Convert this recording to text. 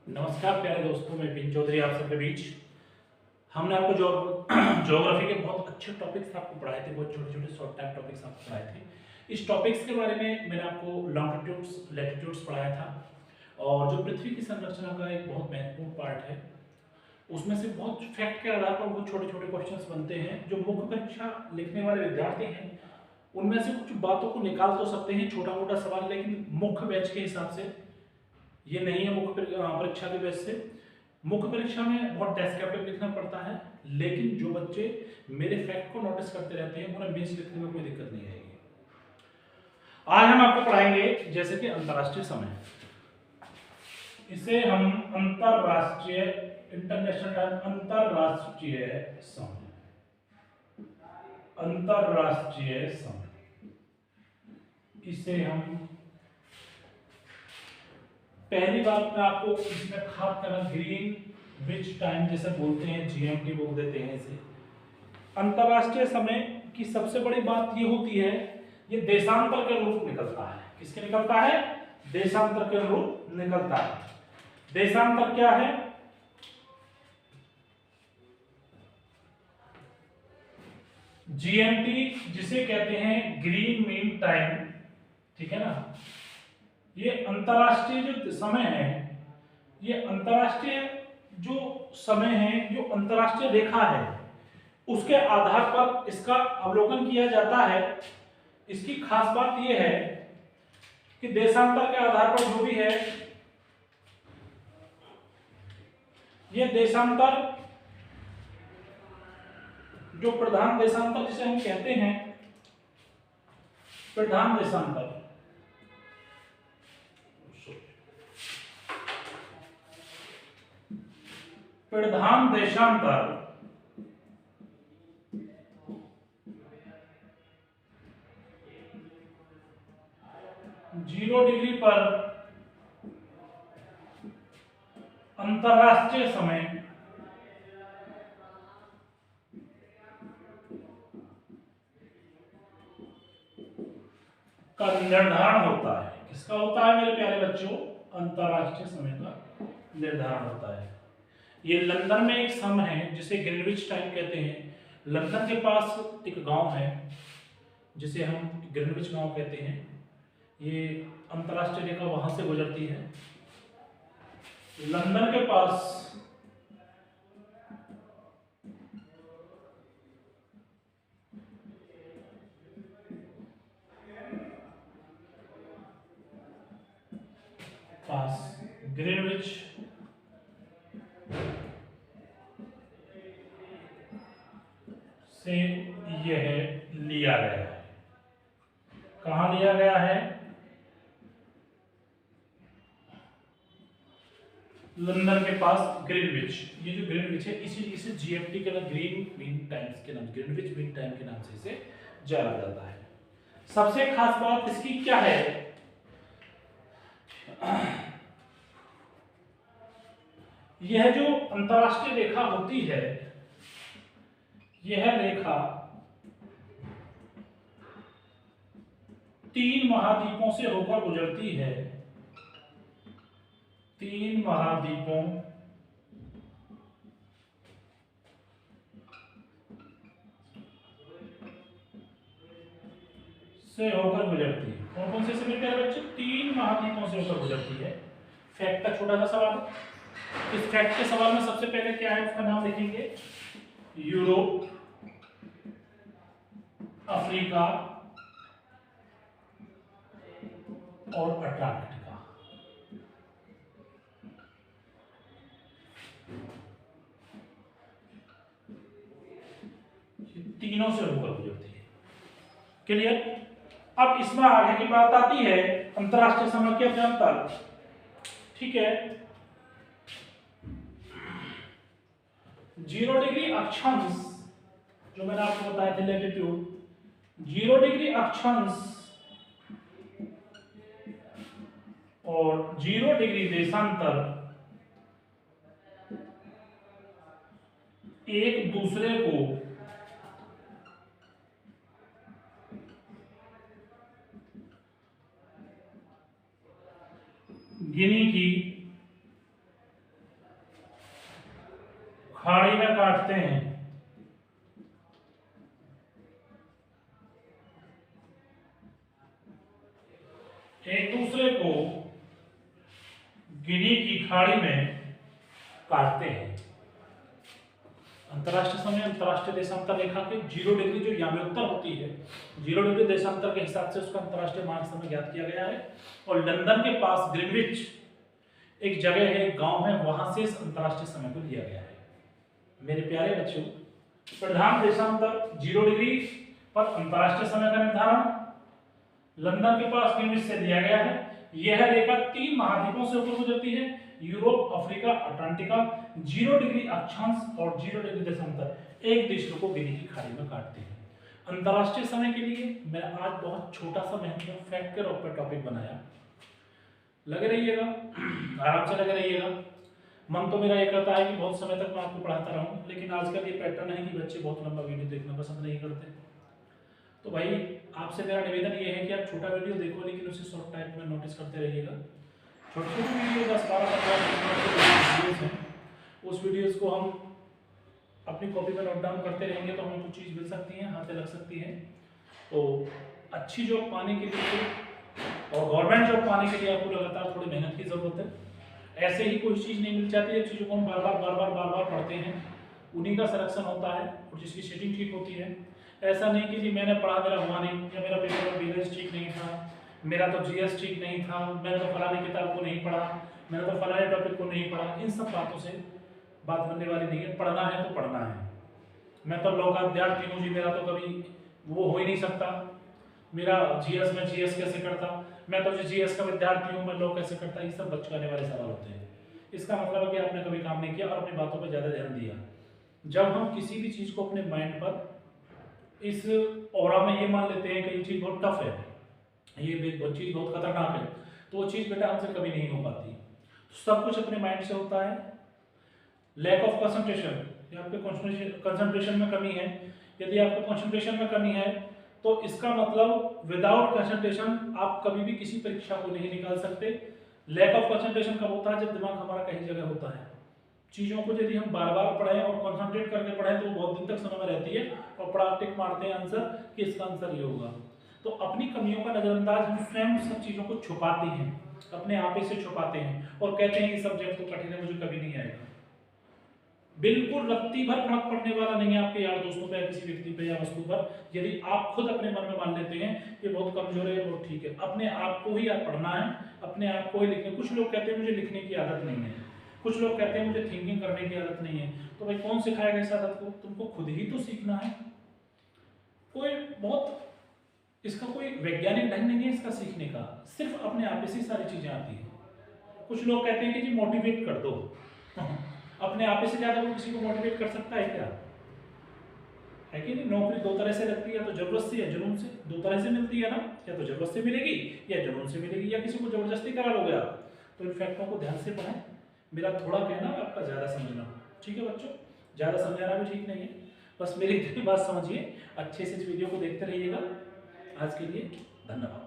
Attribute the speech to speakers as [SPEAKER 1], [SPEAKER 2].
[SPEAKER 1] नमस्कार प्यारे दोस्तों, मैं पिन चौधरी आप सबके बीच। हमने आपको ज्योग्राफी के बहुत अच्छे टॉपिक्स आपको पढ़ाए थे, बहुत छोटे छोटे शॉर्ट टाइम टॉपिक्स आपको पढ़ाए थे। इस टॉपिक्स के बारे में मैंने आपको लॉन्गिट्यूड्स लैटिट्यूड्स पढ़ाया था, और जो पृथ्वी की संरचना का एक बहुत महत्वपूर्ण पार्ट है, उसमें से बहुत फैक्ट के आधार पर बहुत छोटे छोटे क्वेश्चंस बनते हैं। जो मुख्य परीक्षा लिखने वाले विद्यार्थी हैं उनमें से कुछ बातों को निकाल तो सकते हैं छोटा मोटा सवाल, लेकिन मुख्य बैच के हिसाब से ये नहीं है। मुख्य परीक्षा के बेस से मुख्य परीक्षा में बहुत डेस्क्रिप्टिव लिखना पड़ता है, लेकिन जो बच्चे मेरे फैक्ट को नोटिस करते रहते हैं उन्हें मेंस लिखने में कोई दिक्कत नहीं आएगी। आज हम आपको पढ़ाएंगे जैसे कि अंतरराष्ट्रीय समय। इसे हम अंतरराष्ट्रीय इंटरनेशनल टाइम अंतरराष्ट्रीय समय, अंतरराष्ट्रीय समय, इसे हम पहली बात मैं आपको इसमें खास करना ग्रीन विच टाइम जैसे बोलते हैं, जीएमटी बोल देते हैं इसे। अंतरराष्ट्रीय समय की सबसे बड़ी बात ये होती है, ये देशांतर के अनुरूप निकलता है। किसके निकलता है? देशांतर के अनुरूप निकलता है। देशांतर क्या है? जीएमटी जिसे कहते हैं ग्रीन मीन टाइम, ठीक है ना। ये अंतरराष्ट्रीय जो समय है, ये अंतरराष्ट्रीय जो समय है, जो अंतरराष्ट्रीय रेखा है, उसके आधार पर इसका अवलोकन किया जाता है। इसकी खास बात यह है कि देशांतर के आधार पर जो भी है, यह देशांतर जो प्रधान देशांतर जिसे हम कहते हैं, प्रधान देशांतर, प्रधान देशांतर 0 डिग्री पर अंतरराष्ट्रीय समय का निर्धारण होता है। किसका होता है मेरे प्यारे बच्चों? अंतरराष्ट्रीय समय का निर्धारण होता है। ये लंदन में एक समय है जिसे ग्रीनविच टाइम कहते हैं। लंदन के पास एक गांव है जिसे हम ग्रीनविच गांव कहते हैं। ये अंतरराष्ट्रीय रेखा वहां से गुजरती है। लंदन के पास ग्रीनविच से यह लिया गया है। कहां लिया गया है? लंदन के पास ग्रीनविच। ये जो ग्रीनविच है इसे जीएमटी के नाम, ग्रीन मीन टाइम्स के नाम, ग्रीनविच मीन टाइम के नाम से इसे जाना जाता है। सबसे खास बात इसकी क्या है? यह जो अंतरराष्ट्रीय रेखा होती है, यह रेखा 3 महाद्वीपों से होकर गुजरती है। 3 महाद्वीपों से होकर गुजरती है। कौन कौन से मेरे प्यारे बच्चे? 3 महाद्वीपों से होकर गुजरती है। फैक्ट का छोटा सा सवाल। इस फैक्ट के सवाल में सबसे पहले क्या है उसका नाम लिखेंगे। यूरोप, अफ्रीका और अंटार्कटिका। तीनों से होकर गुजरती है। क्लियर? अब इसमें आगे की बात आती है अंतरराष्ट्रीय समय के अभ्यंतर। ठीक है, 0 डिग्री अक्षांश जो मैंने आपको बताया था, लैटिट्यूड, 0 डिग्री अक्षांश और 0 डिग्री देशांतर एक दूसरे को गिनी की खाड़ी में काटते हैं। एक दूसरे को गिनी की खाड़ी में काटते हैं। अंतरराष्ट्रीय समय अंतरराष्ट्रीय देशांतर रेखा के 0 डिग्री जो याम्योत्तर होती है, 0 डिग्री देशांतर के हिसाब से उसका अंतरराष्ट्रीय मानक समय ज्ञात किया गया है। और लंदन के पास ग्रीनविच एक जगह है, एक गांव है, वहां से इस अंतरराष्ट्रीय समय को लिया गया है। मेरे प्यारे बच्चों, प्रधान देशांतर 0 डिग्री पर अंतरराष्ट्रीय समय का निर्धारण लंदन के पास ग्रीनविच से दिया गया है। यह रेखा 3 महाद्वीपों से होकर गुजरती है, यूरोप, अफ्रीका, अटलांटिका। 0 डिग्री अक्षांश और 0 डिग्री देशांतर एक दूसरे को गिनी की खाड़ी में काटते हैं। अंतरराष्ट्रीय समय के लिए मैं आज बहुत छोटा सा महत्वपूर्ण फैक्ट के रूप में टॉपिक बनाया। लगे रहिएगा, आराम से लगे रहिएगा। मन तो मेरा ये करता है कि बहुत समय तक मैं आपको पढ़ाता रहूं, लेकिन आजकल ये पैटर्न है कि बच्चे बहुत लंबा वीडियो देखना पसंद नहीं करते। तो भाई आपसे मेरा निवेदन ये है कि आप छोटा वीडियो देखो, लेकिन उसे शॉर्ट टाइम में नोटिस करते रहिएगा। छोटे छोटे वीडियो 10-12-15 वीडियोस हैं, उस वीडियोस को हम अपनी कॉपी में नोट डाउन करते रहेंगे तो हमें कुछ चीज़ मिल सकती है, हाथ लग सकती है। तो अच्छी जॉब पाने के लिए और गवर्नमेंट जॉब पाने के लिए आपको लगातार थोड़ी मेहनत की ज़रूरत है। ऐसे ही कोई चीज़ नहीं मिल जाती है, चीज़ों को हम बार बार पढ़ते हैं, उन्हीं का सिलेक्शन होता है और जिसकी सेटिंग ठीक होती है। ऐसा नहीं कि जी मैंने पढ़ा मेरा हुआ नहीं, या मेरा पेपर में बिजनेस ठीक नहीं था, मेरा तो जीएस ठीक नहीं था, मैंने तो फलानी किताब को नहीं पढ़ा, मैंने तो फलाने टॉपिक को नहीं पढ़ा। इन सब बातों से बात बनने वाली नहीं है। पढ़ना है तो पढ़ना है। मैं तो लॉ का विद्यार्थी हूँ जी, मेरा तो कभी वो हो ही नहीं सकता, मेरा जीएस में जीएस कैसे करता, मैं तो जीएस का विद्यार्थी हूँ, मैं लॉ कैसे करता। ये सब बचकाने वाले सवाल होते हैं। इसका मतलब है कि आपने कभी काम नहीं किया और अपनी बातों पर ज़्यादा ध्यान दिया। जब हम किसी भी चीज़ को अपने माइंड पर इस ऑरा में ये मान लेते हैं कि ये चीज़ बहुत टफ है, ये चीज़ बहुत खतरनाक है, तो वो चीज़ बेटा हमसे कभी नहीं हो पाती। सब कुछ अपने माइंड से होता है। लैक ऑफ कंसंट्रेशन, आपके कंसंट्रेशन में कमी है, यदि आपके कंसंट्रेशन में कमी है तो इसका मतलब विदाउट कंसंट्रेशन आप कभी भी किसी परीक्षा को नहीं निकाल सकते। लैक ऑफ कंसंट्रेशन कब होता है? जब दिमाग हमारा कहीं जगह होता है। चीज़ों को यदि हम बार बार पढ़ें और कंसंट्रेट करके पढ़ें तो बहुत दिन तक समय में रहती है और बड़ा टिक मारते हैं आंसर कि इसका आंसर ये होगा। तो अपनी कमियों का नजरअंदाज हम स्वयं सब चीज़ों को छुपाते हैं, अपने आप ही से छुपाते हैं और कहते हैं कि सब्जेक्ट तो कठिन है, मुझे कभी नहीं आएगा। बिल्कुल रत्ती भर फर्क पड़ने वाला नहीं है आपके यार दोस्तों पे या किसी व्यक्ति पे या वस्तु पर। यदि आप खुद अपने मन में मान लेते हैं कि बहुत कमजोर है, बहुत ठीक है, अपने आप को ही पढ़ना है, अपने आप को ही लिखना। कुछ लोग कहते हैं मुझे लिखने की आदत नहीं है, कुछ लोग कहते हैं मुझे थिंकिंग करने की आदत नहीं है। तो भाई कौन सिखाएगा इस आदत को? तुमको खुद ही तो सीखना है। कोई बहुत इसका कोई वैज्ञानिक ढंग नहीं है इसका सीखने का, सिर्फ अपने आप से सारी चीजें आती है। कुछ लोग कहते हैं कि जी मोटिवेट कर दो अपने आप से ज्यादा वो किसी को मोटिवेट कर सकता है क्या? है कि नहीं? नौकरी दो तरह से लगती है, या तो जरूरत से या जुनून से। दो तरह से मिलती है ना, या तो जरूरत से मिलेगी या जुनून से मिलेगी, या किसी को जबरदस्ती करा लोगे आप। तो इन फैक्टों को ध्यान से पढ़ें। मेरा थोड़ा कहना आपका ज़्यादा समझना, ठीक है बच्चों? ज़्यादा समझाना भी ठीक नहीं है, बस मेरी इतनी बात समझिए। अच्छे से इस वीडियो को देखते रहिएगा। आज के लिए धन्यवाद।